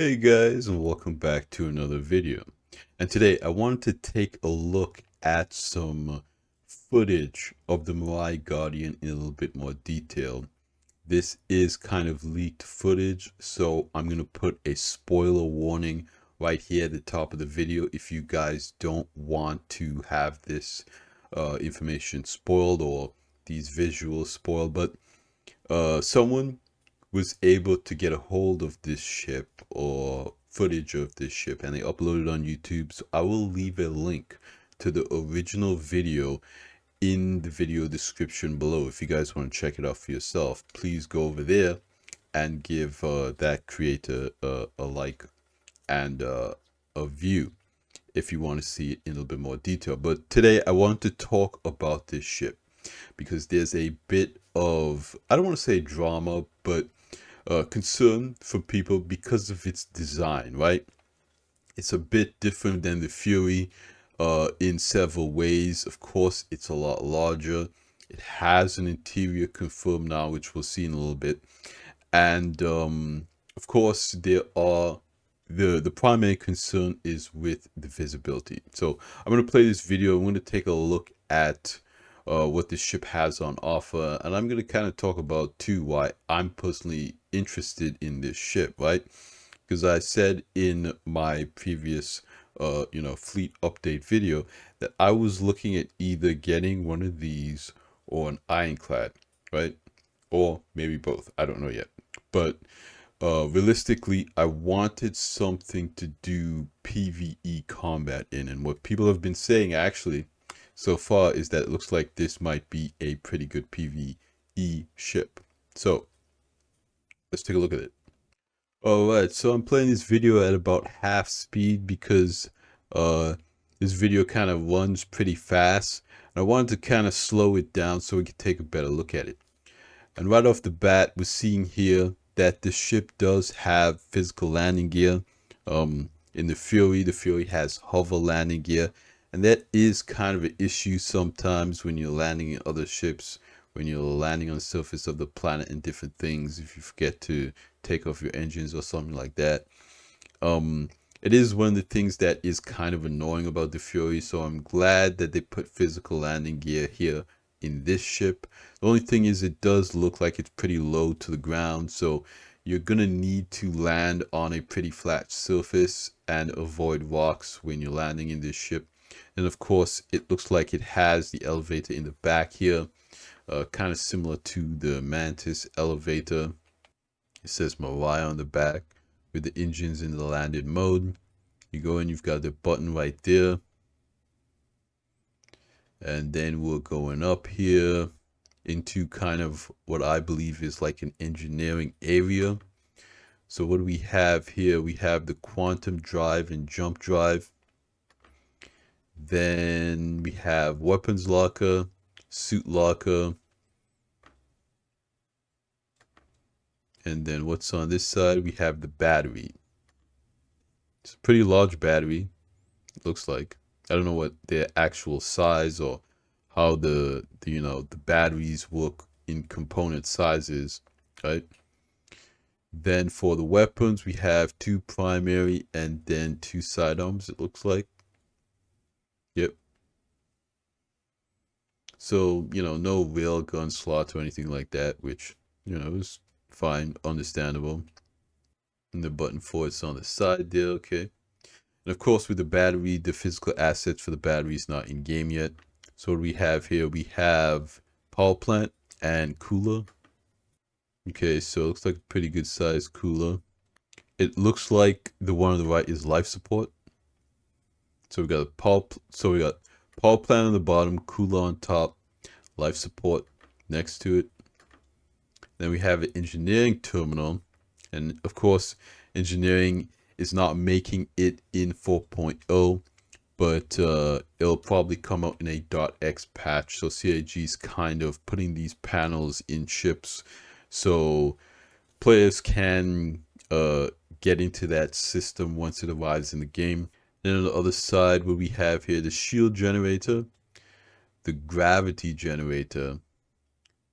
Hey guys, and welcome back to another video. And today I wanted to take a look at some footage of the Mirai Guardian in a little bit more detail. This is kind of leaked footage, so I'm going to put a spoiler warning right here at the top of the video if you guys don't want to have this information spoiled or these visuals spoiled. But someone was able to get a hold of this ship or footage of this ship and they uploaded it on YouTube. So I will leave a link to the original video in the video description below. If you guys want to check it out for yourself, please go over there and give that creator a like and a view if you want to see it in a little bit more detail. But today I want to talk about this ship because there's a bit of, I don't want to say drama, but concern for people because of its design, right? It's a bit different than the Fury in several ways. Of course, it's a lot larger. It has an interior confirmed now, which we'll see in a little bit. And of course, there are the primary concern is with the visibility. So I'm going to play this video. I'm going to take a look at what this ship has on offer, and I'm going to kind of talk about too why I'm personally interested in this ship, right? Because I said in my previous fleet update video that I was looking at either getting one of these or an ironclad, right? Or maybe both, I don't know yet. But realistically, I wanted something to do PvE combat in, and what people have been saying actually so far is that it looks like this might be a pretty good PvE ship. So let's take a look at it. Alright, so I'm playing this video at about half speed because this video kind of runs pretty fast. And I wanted to kind of slow it down so we could take a better look at it. And right off the bat, we're seeing here that the ship does have physical landing gear. In the Fury has hover landing gear. And that is kind of an issue sometimes when you're landing in other ships, when you're landing on the surface of the planet and different things, if you forget to take off your engines or something like that. It is one of the things that is kind of annoying about the Fury, so I'm glad that they put physical landing gear here in this ship. The only thing is it does look like it's pretty low to the ground, so you're gonna need to land on a pretty flat surface and avoid rocks when you're landing in this ship. And of course, it looks like it has the elevator in the back here, kind of similar to the Mantis elevator. It says Mirai on the back with the engines in the landed mode. You go in, you've got the button right there. And then we're going up here into kind of what I believe is like an engineering area. So what do we have here? We have the quantum drive and jump drive. Then we have weapons locker, suit locker. And then what's on this side? We have the battery. It's a pretty large battery, it looks like. I don't know what their actual size or how the batteries work in component sizes, right? Then for the weapons, we have two primary and then two sidearms, it looks like. Yep. So, no rail gun slots or anything like that, which, is fine, understandable. And the button for it's on the side there, okay. And of course, with the battery, the physical assets for the battery is not in game yet. So what we have here, we have power plant and cooler. Okay, so it looks like a pretty good size cooler. It looks like the one on the right is life support. So we got power plant on the bottom, cooler on top, life support next to it. Then we have an engineering terminal, and of course, engineering is not making it in 4.0, but it'll probably come out in a .x patch. So CIG is kind of putting these panels in ships so players can get into that system once it arrives in the game. Then on the other side, what we have here, the shield generator, the gravity generator,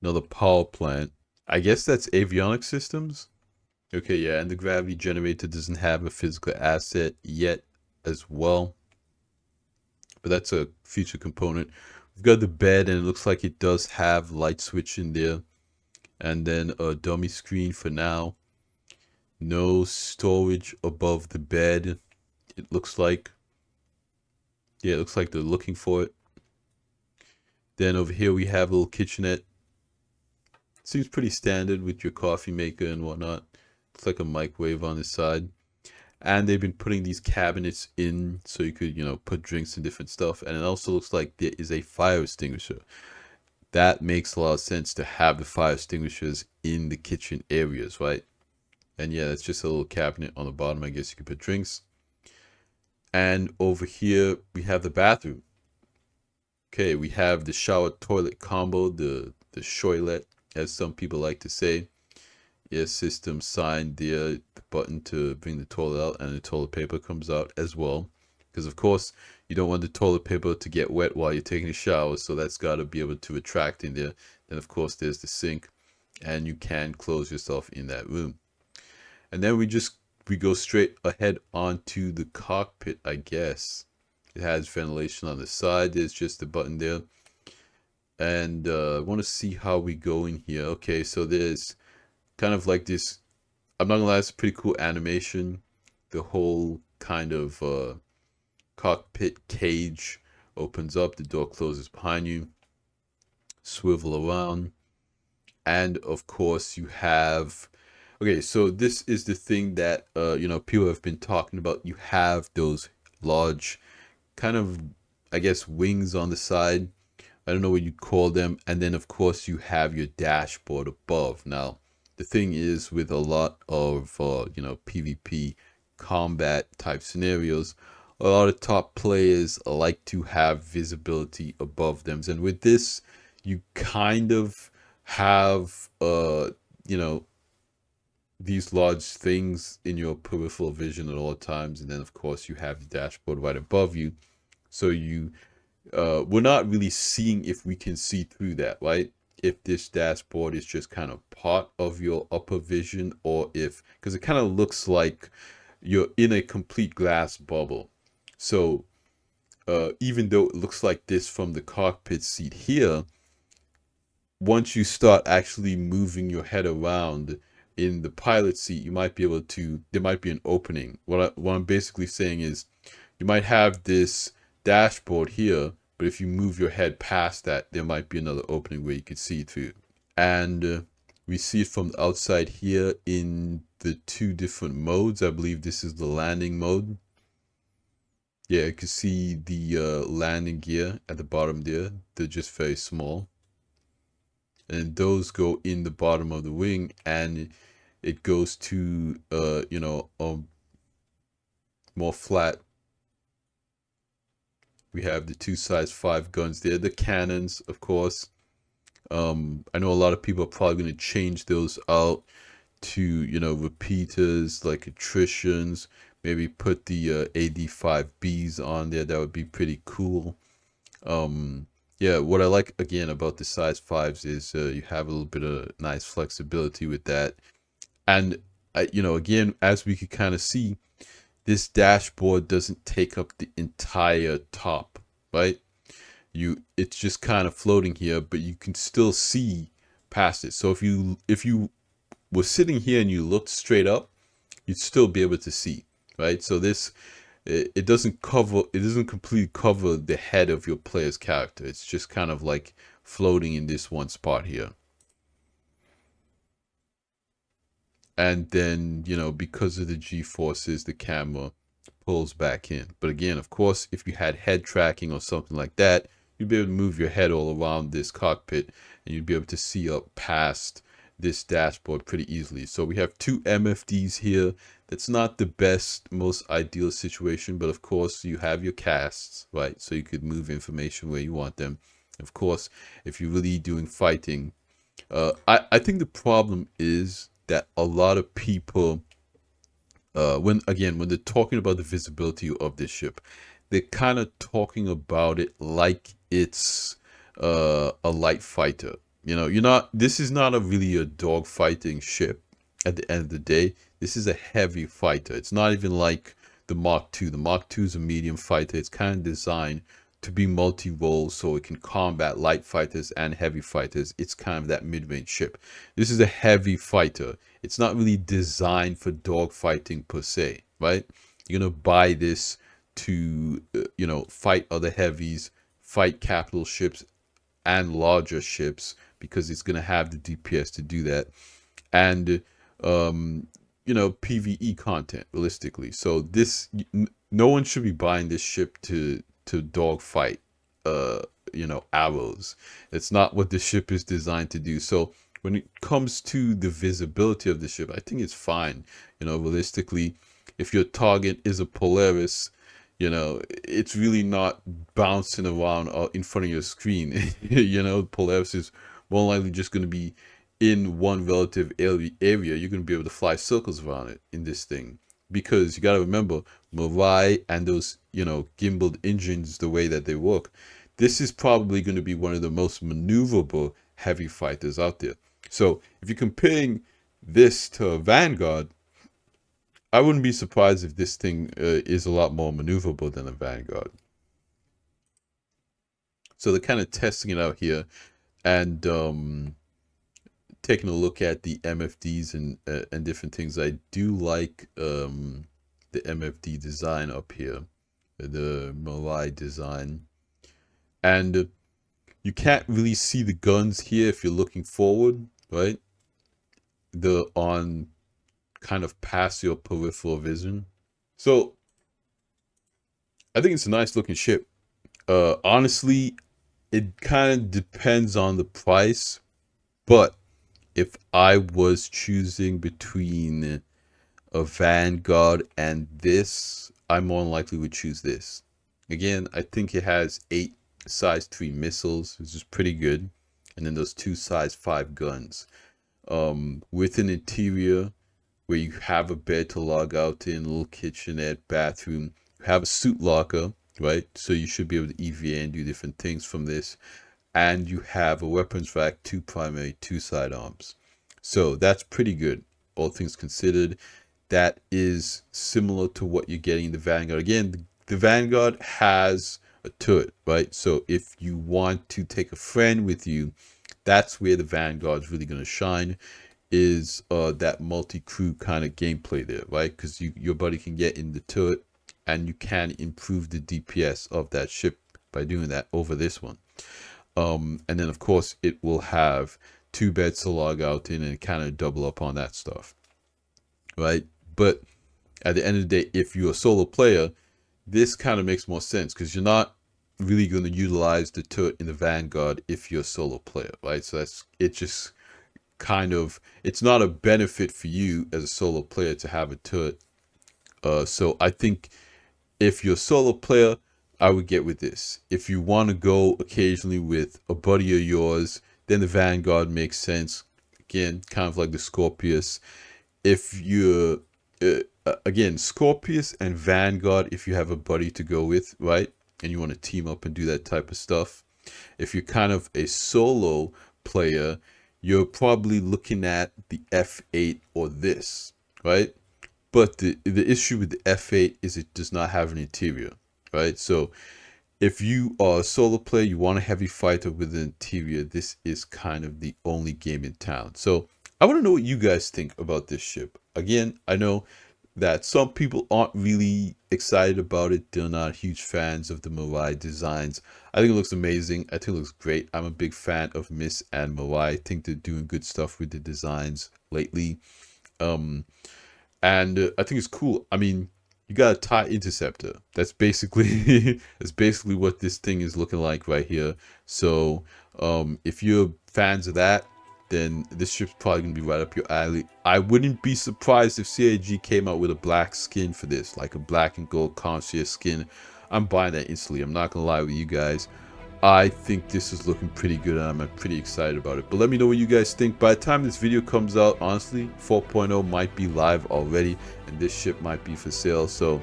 another power plant. I guess that's avionics systems. Okay, yeah, and the gravity generator doesn't have a physical asset yet as well, but that's a future component. We've got the bed, and it looks like it does have light switch in there, and then a dummy screen for now. No storage above the bed, it looks like. Yeah, it looks like they're looking for it. Then over here we have a little kitchenette. Seems pretty standard with your coffee maker and whatnot. Looks like a microwave on the side. And they've been putting these cabinets in so you could, put drinks and different stuff. And it also looks like there is a fire extinguisher. That makes a lot of sense to have the fire extinguishers in the kitchen areas, right? And yeah, it's just a little cabinet on the bottom. I guess you could put drinks. And over here we have the bathroom. Okay, we have the shower toilet combo, the shoilet, as some people like to say. Yes, system signed there, the button to bring the toilet out, and the toilet paper comes out as well. Because of course, you don't want the toilet paper to get wet while you're taking a shower, so that's got to be able to attract in there. Then of course there's the sink, and you can close yourself in that room. And then we go straight ahead onto the cockpit, I guess. It has ventilation on the side. There's just a button there. And I want to see how we go in here. Okay, so there's kind of like this, I'm not gonna lie, it's a pretty cool animation. The whole kind of cockpit cage opens up, the door closes behind you, swivel around, and of course you have, okay, so this is the thing that people have been talking about. You have those large kind of, I guess, wings on the side. I don't know what you call them. And then of course you have your dashboard above. Now the thing is, with a lot of PvP combat type scenarios, a lot of top players like to have visibility above them. And with this, you kind of have these large things in your peripheral vision at all times. And then of course you have the dashboard right above you, so we're not really seeing if we can see through that, right? If this dashboard is just kind of part of your upper vision, or if, because it kind of looks like you're in a complete glass bubble. So even though it looks like this from the cockpit seat here, once you start actually moving your head around in the pilot seat, you might be able to, there might be an opening. What I'm basically saying is, you might have this dashboard here, but if you move your head past that, there might be another opening where you could see through. And we see it from the outside here in the two different modes. I believe this is the landing mode. Yeah, you can see the landing gear at the bottom there. They're just very small. And those go in the bottom of the wing, and it goes to, more flat. We have the two size 5 guns there, the cannons, of course. I know a lot of people are probably going to change those out to, repeaters like attritions. Maybe put the AD5Bs on there. That would be pretty cool. Yeah, what I like again about the size 5s is you have a little bit of nice flexibility with that. And again, as we could kind of see, this dashboard doesn't take up the entire top, right? It's just kind of floating here, but you can still see past it. So if you were sitting here and you looked straight up, you'd still be able to see, right? So this, it doesn't completely cover the head of your player's character. It's just kind of like floating in this one spot here. And then, because of the G-forces, the camera pulls back in. But again, of course, if you had head tracking or something like that, you'd be able to move your head all around this cockpit, and you'd be able to see up past this dashboard pretty easily. So we have two MFDs here. That's not the best, most ideal situation, but of course you have your casts, right? So you could move information where you want them. Of course, if you're really doing fighting, I think the problem is that a lot of people, when they're talking about the visibility of this ship, they're kind of talking about it like it's a light fighter. This is not really a dog fighting ship. at the end of the day, this is a heavy fighter. It's not even like the Mark II. The Mark II is a medium fighter. It's kind of designed to be multi-role so it can combat light fighters and heavy fighters. It's kind of that mid-range ship. This is a heavy fighter. It's not really designed for dogfighting per se, right? You're going to buy this to, fight other heavies, fight capital ships and larger ships, because it's going to have the DPS to do that. And, PvE content, realistically. So this, no one should be buying this ship to dogfight, arrows. It's not what the ship is designed to do. So when it comes to the visibility of the ship, I think it's fine. Realistically, if your target is a Polaris, it's really not bouncing around in front of your screen. Polaris is more likely just going to be in one relative area. You're going to be able to fly circles around it in this thing, because you got to remember Mirai and those gimbaled engines, the way that they work, this is probably going to be one of the most maneuverable heavy fighters out there. So if you're comparing this to a Vanguard, I wouldn't be surprised if this thing is a lot more maneuverable than a Vanguard. So they're kind of testing it out here and taking a look at the MFDs and different things. I do like the MFD design up here, the Mirai design, and you can't really see the guns here if you're looking forward, right? They're on kind of past your peripheral vision. So I think it's a nice looking ship. Honestly, it kind of depends on the price, but if I was choosing between a Vanguard and this, I more than likely would choose this. Again, I think it has 8 size 3 missiles, which is pretty good, and then those 2 size 5 guns, with an interior where you have a bed to log out in, a little kitchenette, bathroom. You have a suit locker, right? So you should be able to EVA and do different things from this. And you have a weapons rack, 2 primary, 2 sidearms. So that's pretty good, all things considered. That is similar to what you're getting in the Vanguard. Again, the Vanguard has a turret, right? So if you want to take a friend with you, that's where the Vanguard is really going to shine, is that multi-crew kind of gameplay there, right? Because your buddy can get in the turret and you can improve the DPS of that ship by doing that over this one. And then of course it will have 2 beds to log out in and kind of double up on that stuff, right? But at the end of the day, if you're a solo player, this kind of makes more sense, because you're not really going to utilize the turret in the Vanguard if you're a solo player, right? So it's just kind of, it's not a benefit for you as a solo player to have a turret. So I think if you're a solo player, I would get with this. If you want to go occasionally with a buddy of yours, then the Vanguard makes sense. Again, kind of like the Scorpius. If you're, again, Scorpius and Vanguard, if you have a buddy to go with, right? And you want to team up and do that type of stuff. If you're kind of a solo player, you're probably looking at the F8 or this, right? But the issue with the F8 is it does not have an interior, right? So if you are a solo player, you want a heavy fighter with an interior, this is kind of the only game in town. So I want to know what you guys think about this ship. Again, I know that some people aren't really excited about it. They're not huge fans of the Mirai designs. I think it looks amazing. I think it looks great. I'm a big fan of Miss and Mirai. I think they're doing good stuff with the designs lately. And I think it's cool. I mean, you got a TIE interceptor. That's basically what this thing is looking like right here. So if you're fans of that, then this ship's probably gonna be right up your alley. I wouldn't be surprised if CIG came out with a black skin for this, like a black and gold concierge skin. I'm buying that instantly. I'm not gonna lie with you guys. I think this is looking pretty good and I'm pretty excited about it. But let me know what you guys think. By the time this video comes out, honestly, 4.0 might be live already and this ship might be for sale. So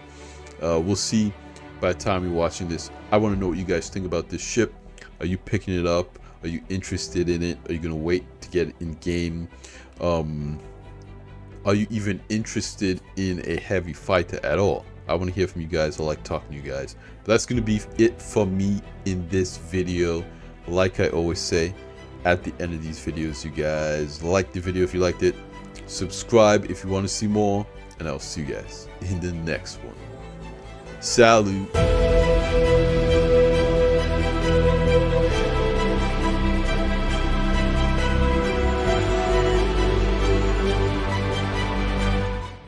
we'll see by the time you're watching this. I want to know what you guys think about this ship. Are you picking it up? Are you interested in it? Are you going to wait to get it in game? Are you even interested in a heavy fighter at all? I want to hear from you guys. I like talking to you guys. But that's going to be it for me in this video. Like I always say at the end of these videos, you guys like the video if you liked it. Subscribe if you want to see more. And I'll see you guys in the next one. Salute.